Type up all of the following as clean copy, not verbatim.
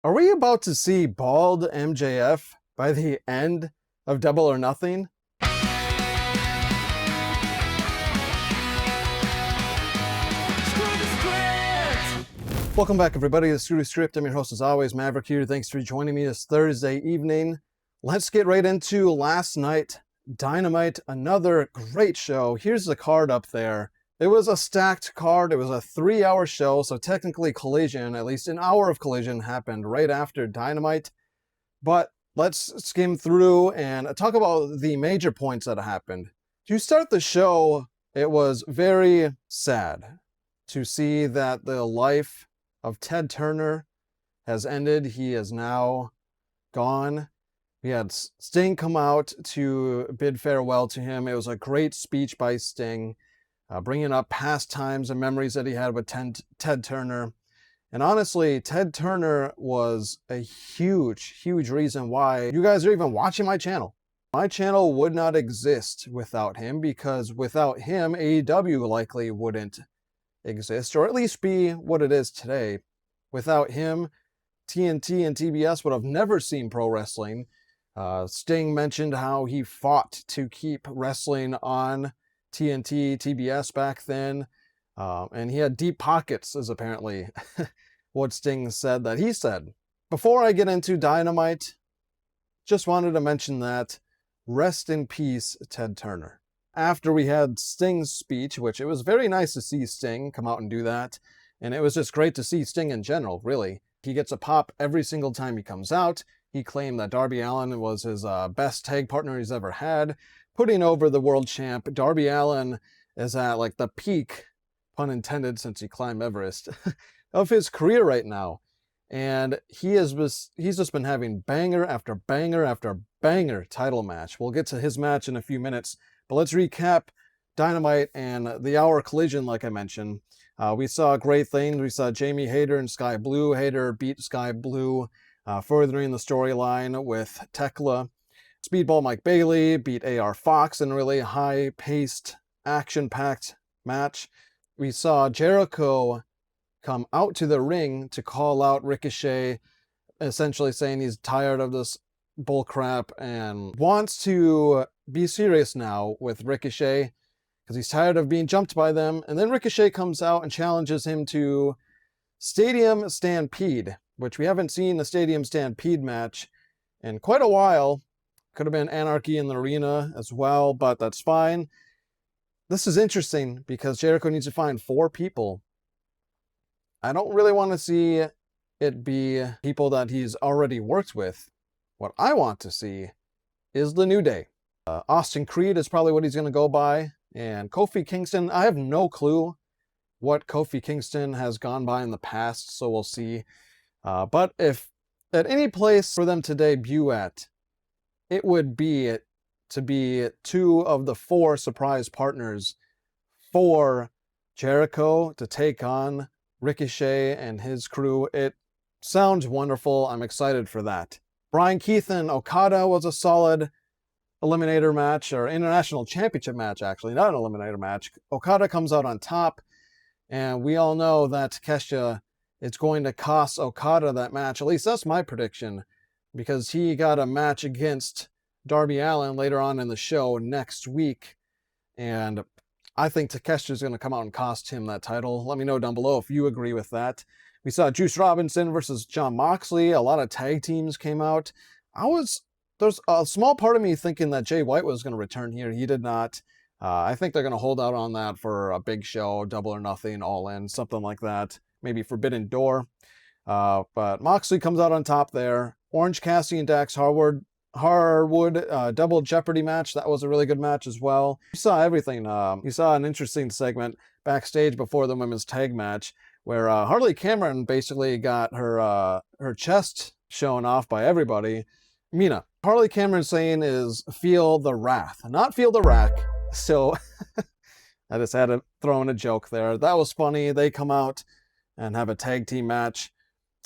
Are we about to see bald MJF by the end of Double or Nothing? Welcome back, everybody, to Screw Script. I'm your host, as always, Maverick here. Thanks for joining me this Thursday evening. Let's get right into last night, Dynamite. Another great show. Here's the card up there. It was a stacked card. It was a 3-hour show, so technically Collision, at least an hour of Collision, happened right after Dynamite. But let's skim through and talk about the major points that happened. To start the show, it was very sad to see that the life of Ted Turner has ended. He is now gone. We had Sting come out to bid farewell to him. It was a great speech by Sting, bringing up past times and memories that he had with Ted Turner. And honestly, Ted Turner was a huge, huge reason why you guys are even watching my channel. My channel would not exist without him, because without him, AEW likely wouldn't exist, or at least be what it is today. Without him, TNT and TBS would have never seen pro wrestling. Sting mentioned how he fought to keep wrestling on TNT, TBS back then, and he had deep pockets, is apparently what Sting said that he said. Before I get into Dynamite, just wanted to mention that rest in peace, Ted Turner. After we had Sting's speech, which it was very nice to see Sting come out and do that, and it was just great to see Sting in general, really. He gets a pop every single time he comes out. He claimed that Darby Allin was his best tag partner he's ever had, putting over the world champ. Darby Allin is at like the peak, pun intended since he climbed Everest, of his career right now. And he's just been having banger after banger after banger title match. We'll get to his match in a few minutes, but let's recap Dynamite and the hour Collision, like I mentioned. We saw great things. We saw Jamie Hayter and Sky Blue. Hayter beat Sky Blue, furthering the storyline with Tekla. Speedball Mike Bailey beat AR Fox in a really high-paced, action-packed match. We saw Jericho come out to the ring to call out Ricochet, essentially saying he's tired of this bullcrap and wants to be serious now with Ricochet because he's tired of being jumped by them. And then Ricochet comes out and challenges him to Stadium Stampede, which we haven't seen a Stadium Stampede match in quite a while. Could have been Anarchy in the Arena as well, but that's fine. This is interesting because Jericho needs to find 4 people. I don't really want to see it be people that he's already worked with. What I want to see is the New Day. Austin Creed is probably what he's going to go by. And Kofi Kingston, I have no clue what Kofi Kingston has gone by in the past, so we'll see. But if at any place for them to debut at, it would be to be 2 of the 4 surprise partners for Jericho to take on Ricochet and his crew. It sounds wonderful. I'm excited for that. Brian Keith and Okada was a solid eliminator match, or international championship match, actually, not an eliminator match. Okada comes out on top, and we all know that Takeshita is going to cost Okada that match. At least that's my prediction, because he got a match against Darby Allin later on in the show next week, and I think Takeshita is going to come out and cost him that title. Let me know down below if you agree with that. We saw Juice Robinson versus Jon Moxley. A lot of tag teams came out. There's a small part of me thinking that Jay White was going to return here. He did not. I think they're going to hold out on that for a big show, Double or Nothing, All In, something like that. Maybe Forbidden Door. But Moxley comes out on top there. Orange Cassidy and Dax Harwood, double Jeopardy match. That was a really good match as well. You saw everything. You saw an interesting segment backstage before the women's tag match where Harley Cameron basically got her chest shown off by everybody. Mina. Harley Cameron saying is feel the wrath, not feel the rack. So I just had to throw in a joke there. That was funny. They come out and have a tag team match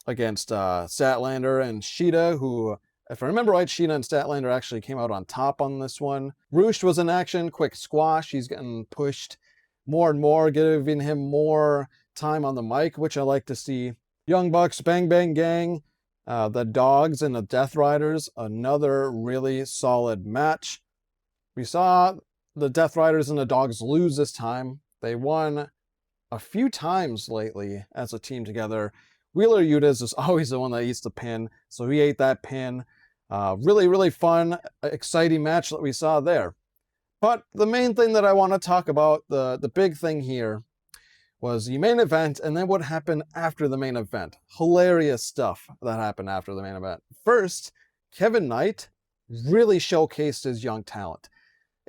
against Statlander and Sheeta, who, if I remember right, Sheeta and Statlander actually came out on top on this one. Roosh was in action, quick squash. He's getting pushed more and more, giving him more time on the mic, which I like to see. Young Bucks, Bang Bang Gang, The Dogs and the Death Riders, another really solid match. We saw the Death Riders and the Dogs lose this time. They won a few times lately as a team together. Wheeler Yutas is always the one that eats the pin, so he ate that pin. Really, really fun, exciting match that we saw there. But the main thing that I want to talk about, the big thing here, was the main event and then what happened after the main event. Hilarious stuff that happened after the main event. First, Kevin Knight really showcased his young talent.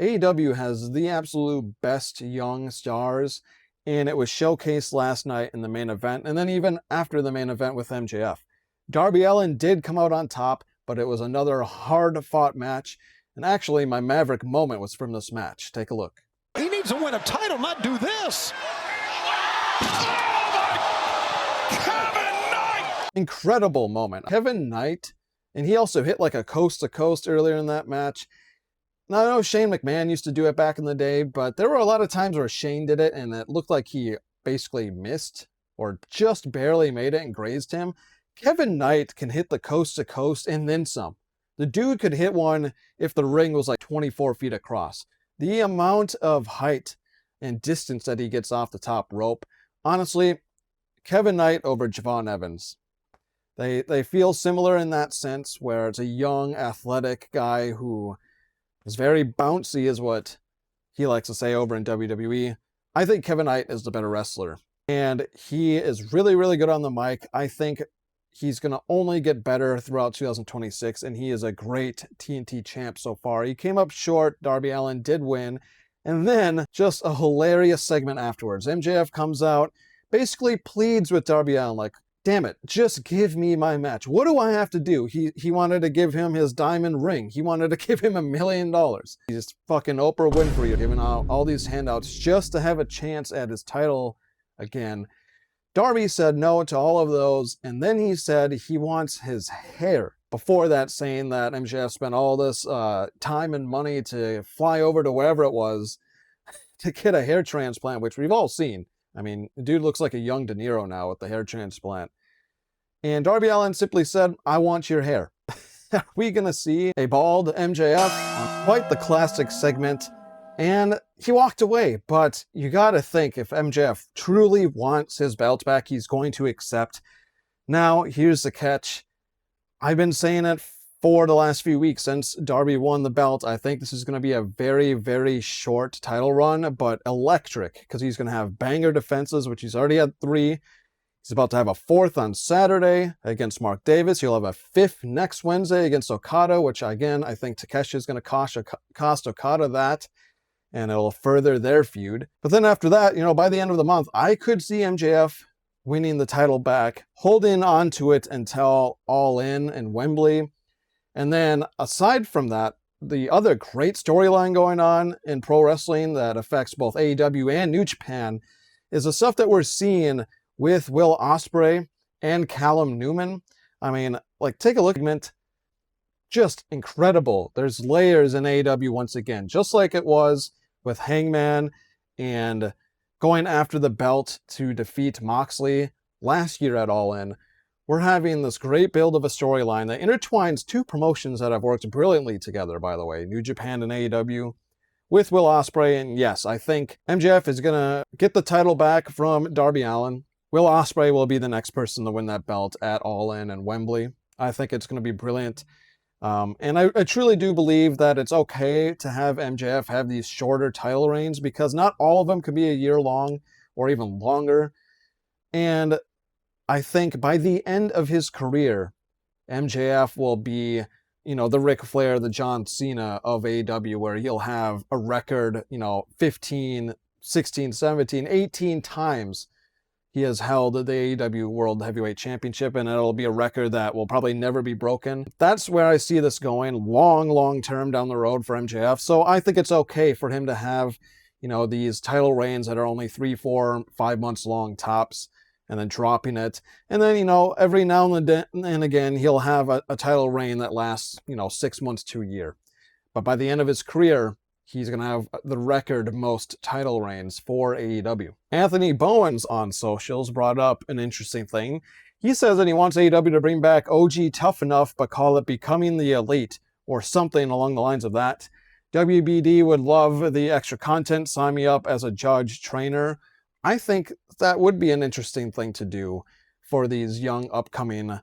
AEW has the absolute best young stars, and it was showcased last night in the main event, and then even after the main event with MJF. Darby Allin did come out on top, but it was another hard-fought match, and actually my Maverick moment was from this match. Take a look. He needs to win a title, not do this. Incredible moment. Kevin Knight, and he also hit like a coast to coast earlier in that match. Now, I know Shane McMahon used to do it back in the day, but there were a lot of times where Shane did it and it looked like he basically missed or just barely made it and grazed him. Kevin Knight can hit the coast to coast and then some. The dude could hit one if the ring was like 24 feet across. The amount of height and distance that he gets off the top rope, honestly, Kevin Knight over Javon Evans. They feel similar in that sense, where it's a young, athletic guy who is very bouncy, is what he likes to say over in WWE. I think Kevin Knight is the better wrestler, and he is really, really good on the mic. I think he's going to only get better throughout 2026, and he is a great TNT champ so far. He came up short. Darby Allin did win, and then just a hilarious segment afterwards. MJF comes out, basically pleads with Darby Allin, like, damn it, just give me my match. What do I have to do? He wanted to give him his diamond ring. He wanted to give him $1 million. He's fucking Oprah Winfrey giving out all these handouts just to have a chance at his title again. Darby said no to all of those, and then he said he wants his hair. Before that, saying that MJF spent all this time and money to fly over to wherever it was to get a hair transplant, which we've all seen. I mean, the dude looks like a young De Niro now with the hair transplant. And Darby Allin simply said, I want your hair. Are we going to see a bald MJF? Quite the classic segment. And he walked away. But you got to think, if MJF truly wants his belt back, he's going to accept. Now, here's the catch. I've been saying it for the last few weeks since Darby won the belt. I think this is going to be a very, very short title run, but electric, because he's going to have banger defenses, which he's already had 3. He's about to have a 4th on Saturday against Mark Davis. He'll have a 5th next Wednesday against Okada, which again, I think Takeshi is going to cost Okada that, and it'll further their feud. But then after that, by the end of the month, I could see MJF winning the title back, holding on to it until All In Wembley. And then aside from that, the other great storyline going on in pro wrestling that affects both AEW and New Japan is the stuff that we're seeing with Will Ospreay and Callum Newman. I mean, like, take a look at it. Just incredible. There's layers in AEW once again, just like it was with Hangman and going after the belt to defeat Moxley last year at All In. We're having this great build of a storyline that intertwines 2 promotions that have worked brilliantly together, by the way, New Japan and AEW, with Will Ospreay. And yes, I think MJF is going to get the title back from Darby Allin. Will Ospreay will be the next person to win that belt at All In and Wembley. I think it's going to be brilliant. And I truly do believe that it's okay to have MJF have these shorter title reigns, because not all of them could be a year long or even longer. And I think by the end of his career, MJF will be, the Ric Flair, the John Cena of AEW, where he'll have a record, 15, 16, 17, 18 times he has held the AEW World Heavyweight Championship, and it'll be a record that will probably never be broken. That's where I see this going long term down the road for MJF. So I think it's okay for him to have, these title reigns that are only 3, 4, 5 months long tops, and then dropping it. And then, every now and again, he'll have a title reign that lasts, 6 months to a year. But by the end of his career, he's going to have the record most title reigns for AEW. Anthony Bowens on socials brought up an interesting thing. He says that he wants AEW to bring back OG Tough Enough, but call it Becoming the Elite, or something along the lines of that. WBD would love the extra content. Sign me up as a judge trainer. I think that would be an interesting thing to do for these young upcoming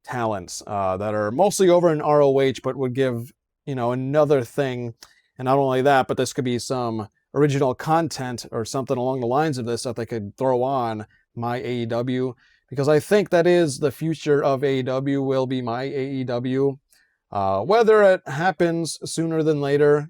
talents that are mostly over in ROH, but would give, another thing. And not only that, but this could be some original content or something along the lines of this that they could throw on My AEW, because I think that is the future of AEW, will be My AEW. Whether it happens sooner than later,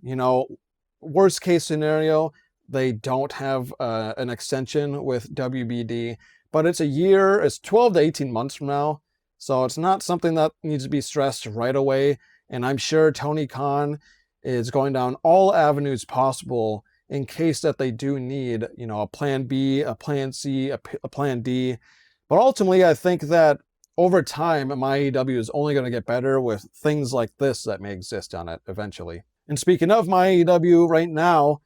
worst case scenario, they don't have an extension with WBD, but it's 12 to 18 months from now. So it's not something that needs to be stressed right away. And I'm sure Tony Khan is going down all avenues possible in case that they do need, a plan B, a plan C, a plan D. But ultimately, I think that over time, My AEW is only going to get better with things like this that may exist on it eventually. And speaking of My AEW right now,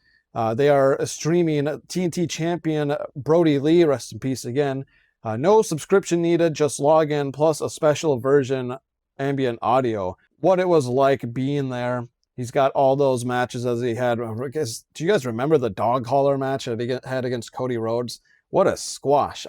they are streaming TNT champion Brody Lee, rest in peace again. No subscription needed, just log in, plus a special version ambient audio. What it was like being there. He's got all those matches as he had. Do you guys remember the dog collar match that he had against Cody Rhodes? What a squash.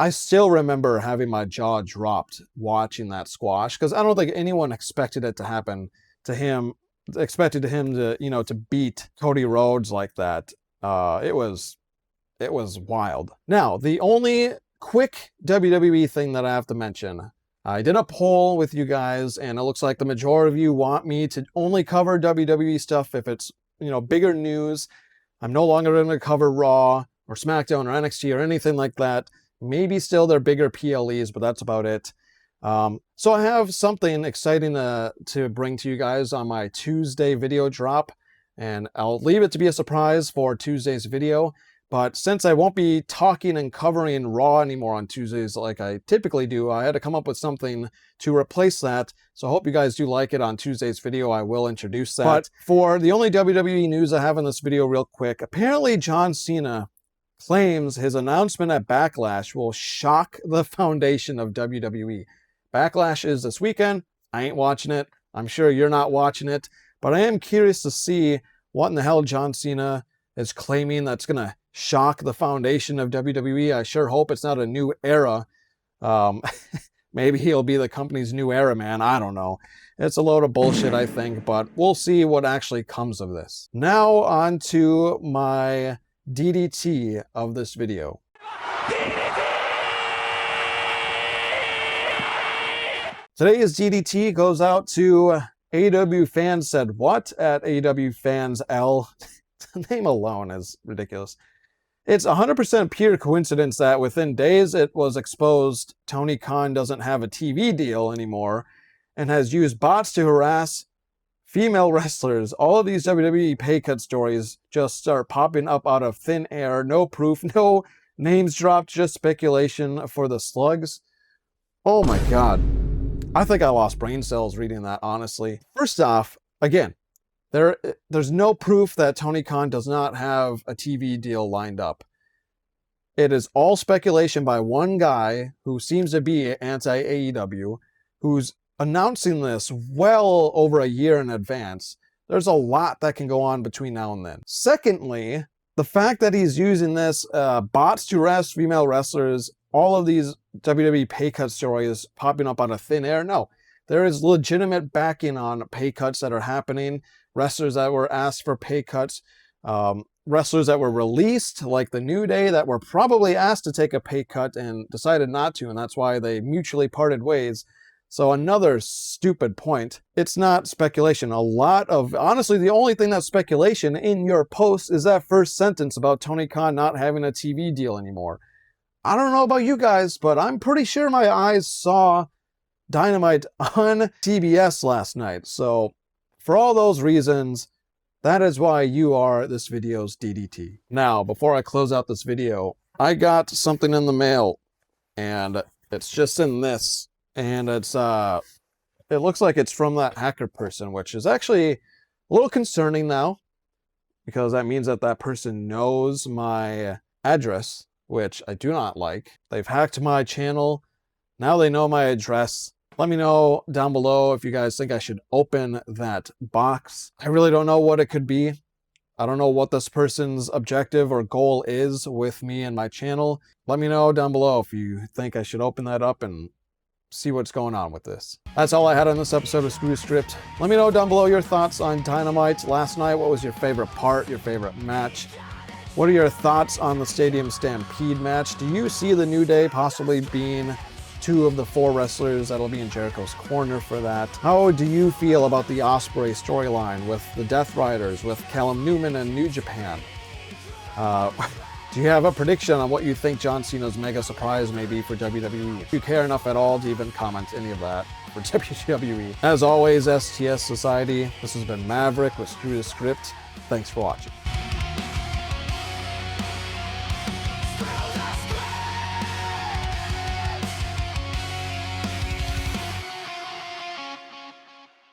I still remember having my jaw dropped watching that squash, because I don't think anyone expected it to happen to him, expected him to, to beat Cody Rhodes like that. It was wild. Now, the only quick WWE thing that I have to mention, I did a poll with you guys, and it looks like the majority of you want me to only cover WWE stuff if it's, bigger news. I'm no longer going to cover Raw or SmackDown or NXT or anything like that. Maybe still their bigger PLEs, but that's about it. So I have something exciting to bring to you guys on my Tuesday video drop, and I'll leave it to be a surprise for Tuesday's video. But since I won't be talking and covering Raw anymore on Tuesdays like I typically do, I had to come up with something to replace that. So I hope you guys do like it on Tuesday's video. I will introduce that. But for the only WWE news I have in this video real quick, apparently John Cena claims his announcement at Backlash will shock the foundation of WWE. Backlash is this weekend. I ain't watching it. I'm sure you're not watching it. But I am curious to see what in the hell John Cena is claiming that's going to shock the foundation of WWE. I sure hope it's not a new era. Maybe he'll be the company's new era, man. I don't know. It's a load of bullshit, I think, but we'll see what actually comes of this. Now on to my DDT of this video. Today's DDT goes out to AEW Fans Said What at AEW Fans L. The name alone is ridiculous. It's 100% pure coincidence that within days it was exposed Tony Khan doesn't have a TV deal anymore and has used bots to harass female wrestlers. All of these WWE pay cut stories just start popping up out of thin air. No proof, no names dropped, just speculation for the slugs. Oh my God. I think I lost brain cells reading that, honestly. First off, again, there's no proof that Tony Khan does not have a TV deal lined up. It is all speculation by one guy who seems to be anti-AEW, who's announcing this well over a year in advance. There's a lot that can go on between now and then. Secondly, the fact that he's using this bots to harass female wrestlers, all of these WWE pay cut stories popping up out of thin air. No, there is legitimate backing on pay cuts that are happening. Wrestlers that were asked for pay cuts, wrestlers that were released, like the New Day, that were probably asked to take a pay cut and decided not to, and that's why they mutually parted ways. So another stupid point. It's not speculation. Honestly, the only thing that's speculation in your post is that first sentence about Tony Khan not having a TV deal anymore. I don't know about you guys, but I'm pretty sure my eyes saw Dynamite on TBS last night. So for all those reasons, that is why you are this video's DDT. Now, before I close out this video, I got something in the mail, and it's just in this, and it looks like it's from that hacker person, which is actually a little concerning now, because that means that that person knows my address, which I do not like. They've hacked my channel. Now they know my address. Let me know down below if you guys think I should open that box. I really don't know what it could be. I don't know what this person's objective or goal is with me and my channel. Let me know down below if you think I should open that up and see what's going on with this. That's all I had on this episode of Screw Script. Let me know down below your thoughts on Dynamite last night. What was your favorite part, your favorite match? What are your thoughts on the Stadium Stampede match? Do you see the New Day possibly being 2 of the 4 wrestlers that'll be in Jericho's corner for that? How do you feel about the Ospreay storyline with the Death Riders, with Callum Newman and New Japan? Do you have a prediction on what you think John Cena's mega surprise may be for WWE? If you care enough at all to even comment any of that for WWE. As always, STS Society, this has been Maverick with Screw the Script. Thanks for watching.